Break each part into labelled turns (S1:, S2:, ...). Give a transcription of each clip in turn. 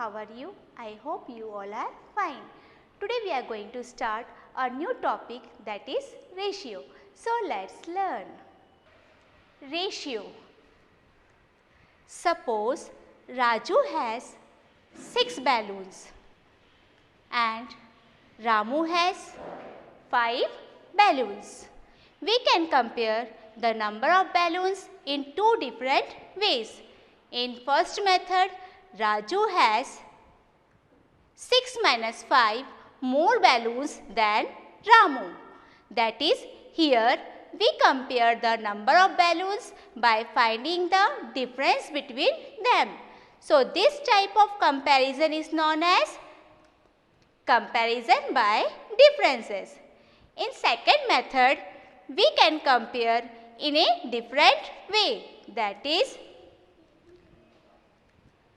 S1: how are you? I hope you all are fine. Today we are going to start a new topic, that is ratio. So let's learn. Ratio. Suppose Raju has 6 balloons and Ramu has 5 balloons. We can compare the number of balloons in two different ways. In first method, Raju has 6 minus 5 more balloons than Ramu. That is, here we compare the number of balloons by finding the difference between them. So, this type of comparison is known as comparison by differences. In second method, we can compare in a different way, that is,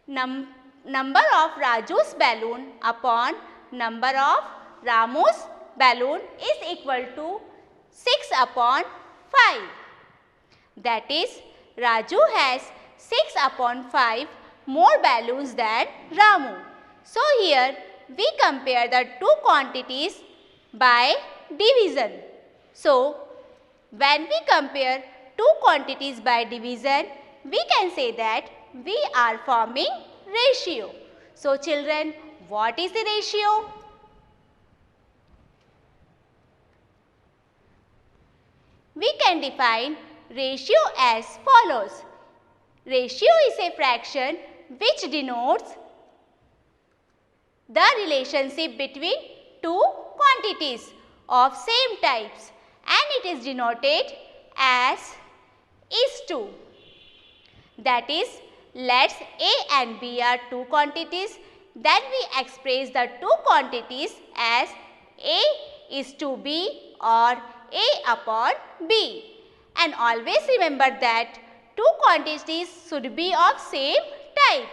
S1: number of Raju's balloon upon number of Ramu's balloon is equal to 6 upon 5. That is, Raju has 6 upon 5 more balloons than Ramu. So, here we compare the two quantities by division. So, when we compare two quantities by division, we can say that we are forming ratio. So, children, what is the ratio? We can define ratio as follows. Ratio is a fraction which denotes the relationship between two quantities of same types, and it is denoted as is to. That is, let A and B are two quantities, then we express the two quantities as A is to B or A upon B. And always remember that two quantities should be of same type.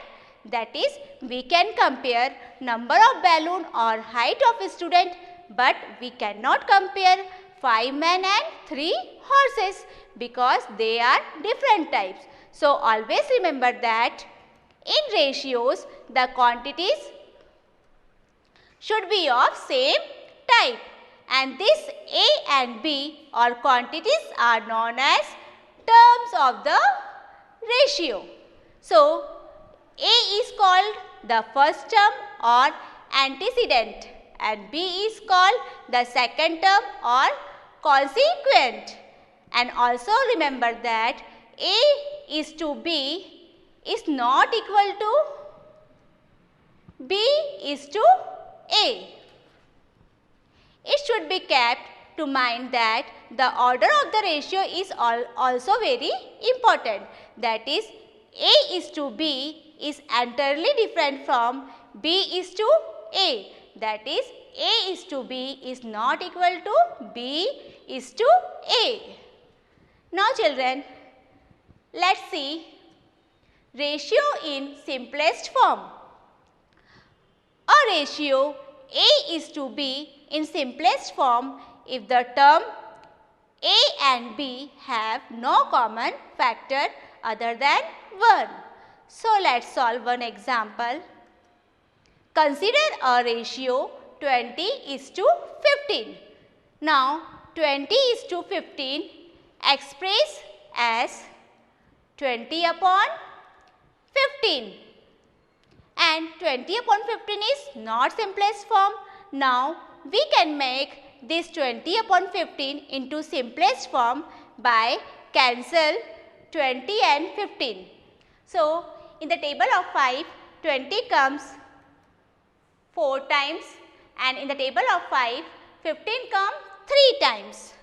S1: That is, we can compare number of balloon or height of a student, but we cannot compare 5 men and 3 horses because they are different types. So, always remember that in ratios, the quantities should be of same type, and this A and B or quantities are known as terms of the ratio. So, A is called the first term or antecedent and B is called the second term or consequent. And also remember that A is to B is not equal to B is to A. It should be kept to mind that the order of the ratio is also very important. That is, A is to B is entirely different from B is to A. That is, A is to B is not equal to B is to A. Now children, let's see ratio in simplest form. A ratio A is to B in simplest form if the term A and B have no common factor other than 1. So, let's solve one example. Consider a ratio 20 is to 15. Now, 20 is to 15 express as 20 upon 15. And 20 upon 15 is not simplest form. Now, we can make this 20 upon 15 into simplest form by cancel 20 and 15. So, in the table of 5, 20 comes 4 times, and in the table of 5, 15 comes 3 times.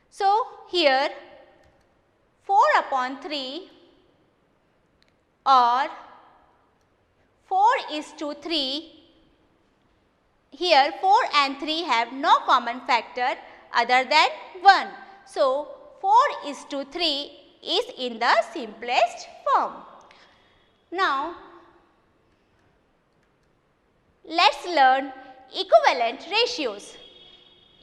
S1: So, here 4 upon 3 or 4 is to 3. Here 4 and 3 have no common factor other than 1. So, 4 is to 3 is in the simplest form. Now, let's learn equivalent ratios.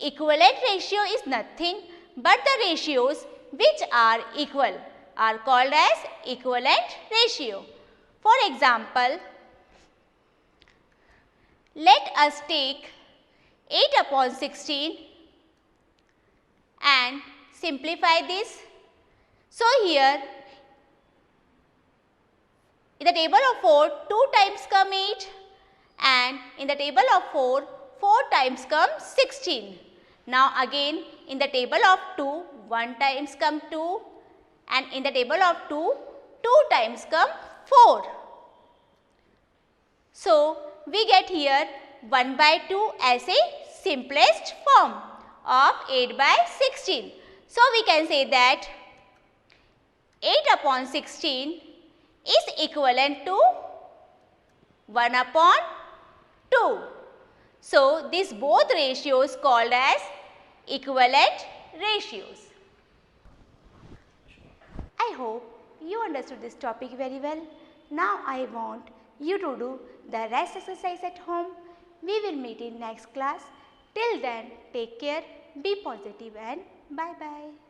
S1: Equivalent ratio is nothing but the ratios which are equal are called as equivalent ratio. For example, Let us take 8 upon 16 and simplify this. So, here in the table of 4, 2 times come 8 and in the table of 4, 4 times come 16. Now, again in the table of 2, 1 times come 2 and in the table of 2, 2 times come 4. So, we get here 1 by 2 as a simplest form of 8 by 16. So, we can say that 8 upon 16 is equivalent to 1 upon 2. So, these both ratios called as equivalent ratios. I hope you understood this topic very well. Now, I want you to do the rest exercise at home. We will meet in next class. Till then, take care, be positive and bye-bye.